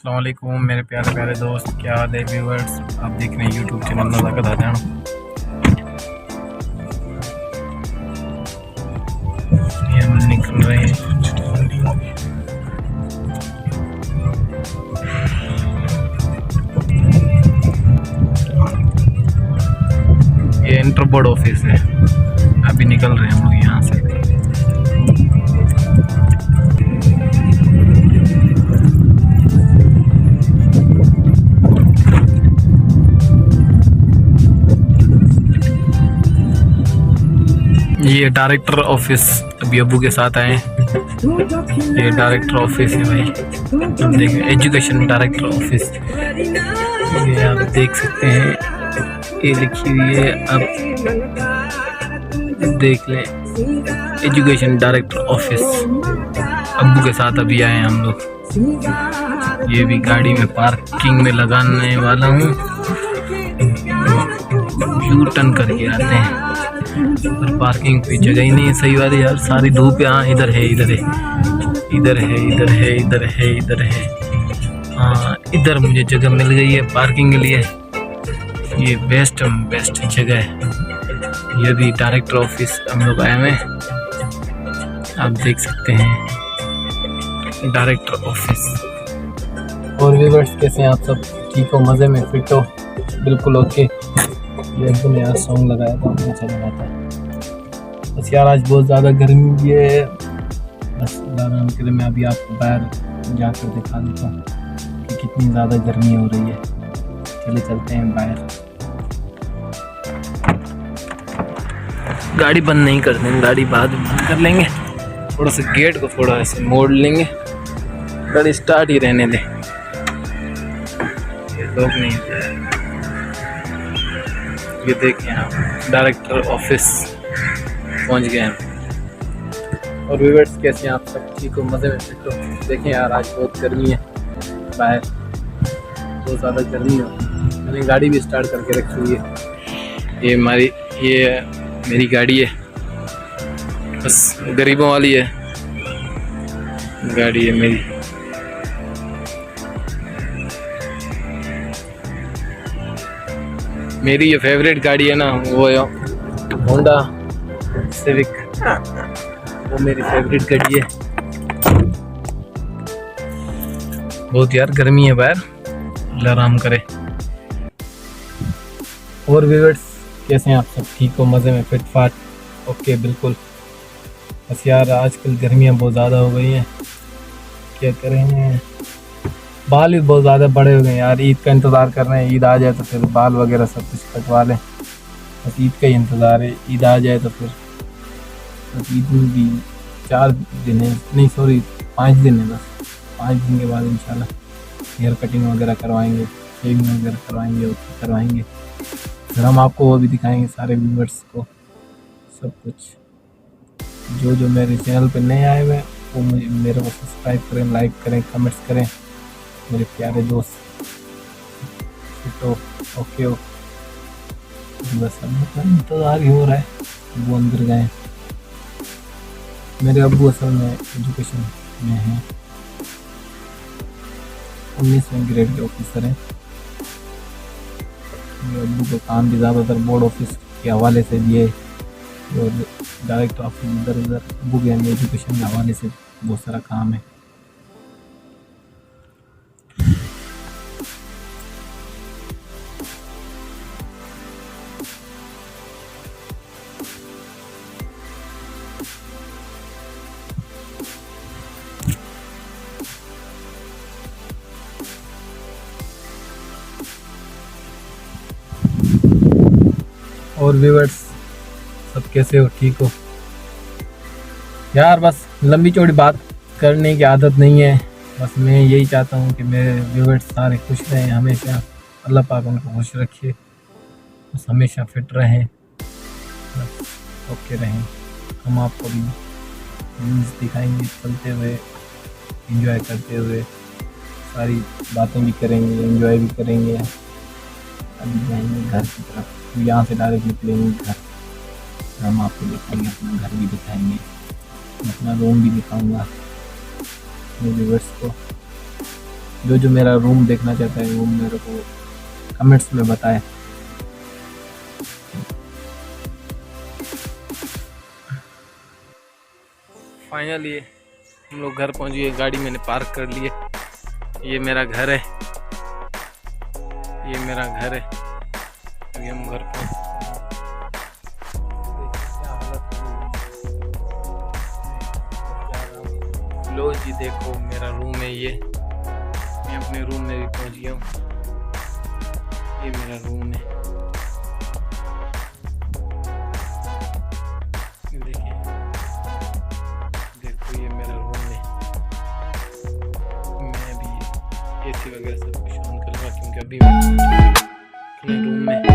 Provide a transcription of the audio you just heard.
अस्सलाम वालेकुम मेरे प्यारे प्यारे दोस्त, क्या हाल है व्यूवर्स। आप देख रहे हैं यूट्यूब चैनल नज़ाकत हरियाणा। ये हम निकल रहे हैं। ये इंटर बोर्ड ऑफिस है। अभी निकल रहे हैं हम लोग यहाँ से। ये डायरेक्टर ऑफिस अभी अबू के साथ आए हैं। ये डायरेक्टर ऑफिस है भाई, देखें एजुकेशन डायरेक्टर ऑफिस। ये आप देख सकते हैं, ये लिखी हुई है, आप देख लें एजुकेशन डायरेक्टर ऑफिस। अबू के साथ अभी आए हैं हम लोग। ये भी गाड़ी में पार्किंग में लगाने वाला हूँ, यू टर्न करके आते हैं पर पार्किंग की जगह ही नहीं है सही वाली यार। सारी धूप है। हाँ इधर है, इधर है, इधर है, इधर है, इधर है, इधर है। हाँ इधर मुझे जगह मिल गई है पार्किंग के लिए। ये बेस्ट जगह है। ये भी डायरेक्टर ऑफिस हम लोग आए हुए हैं, आप देख सकते हैं डायरेक्टर ऑफिस। और व्यूअर्स कैसे हैं आप सब? ठीक हो, मज़े में, फिट हो? बिल्कुल ओके। ये एक नया सॉन्ग लगाया था, मुझे अच्छा लगा था। बस यार आज बहुत ज़्यादा गर्मी भी है, बस आराम के लिए मैं अभी आपको बाहर जाकर दिखा देता हूँ कि कितनी ज़्यादा गर्मी हो रही है। चले चलते हैं बाहर। गाड़ी बंद नहीं कर देंगे, गाड़ी बाद में बंद कर लेंगे। थोड़ा सा गेट को थोड़ा ऐसे मोड़ लेंगे, गाड़ी स्टार्ट ही रहने दें। ये लोग नहीं, ये देखें आप डायरेक्टर ऑफिस पहुंच गए हैं। और व्यूअर्स कैसे हैं आप सब? ठीक हो, मज़े में, फिट हो? देखें यार आज बहुत गर्मी है बाहर, बहुत ज़्यादा गर्मी है। मैंने गाड़ी भी स्टार्ट करके रखी हुई है। ये मेरी गाड़ी है, बस गरीबों वाली है गाड़ी है मेरी। मेरी ये फेवरेट गाड़ी है ना, वो है होंडा सिविक, वो मेरी फेवरेट गाड़ी है। बहुत यार गर्मी है बाहर, आराम करे। और व्यूअर्स कैसे हैं आप सब? ठीक हो, मज़े में, फिट फाट? ओके बिल्कुल। बस यार आजकल गर्मियाँ बहुत ज़्यादा हो गई हैं, क्या करें। बाल भी बहुत ज़्यादा बड़े हो गए यार। ईद का इंतज़ार कर रहे हैं, ईद आ जाए तो फिर बाल वगैरह सब कुछ कटवा लें। बस ईद का ही इंतज़ार है, ईद आ जाए तो फिर बस ईद में भी 4 दिन है, नहीं सॉरी 5 दिन है। बस 5 दिन के बाद इंशाल्लाह हेयर कटिंग वगैरह करवाएंगे, शेविंग वगैरह करवाएंगे, ओके करवाएंगे। फिर हम आपको वो भी दिखाएंगे सारे व्यूअर्स को सब कुछ। जो मेरे चैनल पर नए आए हुए हैं वो मेरे को सब्सक्राइब करें, लाइक करें, कमेंट्स करें मेरे प्यारे दोस्त। तो ओके बस अब इंतज़ार ही हो रहा है, वो अंदर गए। मेरे अब्बू असल में एजुकेशन में हैं, 19वें ग्रेड के ऑफिसर हैं। मेरे अब्बू का काम भी ज़्यादातर बोर्ड ऑफिस के हवाले से भी है, और डायरेक्टर ऑफिस इधर उधर अब्बू के एजुकेशन के हवाले से बहुत सारा काम है। और व्यूअर्स सब कैसे हो? ठीक हो यार? बस लंबी चौड़ी बात करने की आदत नहीं है, बस मैं यही चाहता हूँ कि मेरे व्यूअर्स सारे खुश रहें हमेशा। अल्लाह पाक उनको खुश रखे, बस हमेशा फिट रहें, बस ओके रहें। हम आपको भी न्यूज़ दिखाएंगे चलते हुए, एंजॉय करते हुए, सारी बातें भी करेंगे, एंजॉय भी करेंगे। अभी जाएंगे घर की तरफ, यहाँ से डायरेक्ट निकलेंगे घर। हम आपको दिखाएंगे, अपना घर भी दिखाएंगे, अपना रूम भी दिखाऊंगा मेरे व्यूअर्स को। जो जो मेरा रूम देखना चाहता है वो मेरे को कमेंट्स में बताए। फाइनली हम लोग घर पहुंच गए, गाड़ी मैंने पार्क कर ली है। ये मेरा घर है, ये मेरा घर है। अभी हम घर पहुंच, लो जी देखो मेरा रूम है ये। मैं अपने रूम में भी पहुंच गया हूँ। ये मेरा रूम है, देखिए देखो ये मेरा रूम है। मैं अभी एसी वगैरह सब कुछ ऑन करूँगा क्योंकि अभी मैं अपने रूम में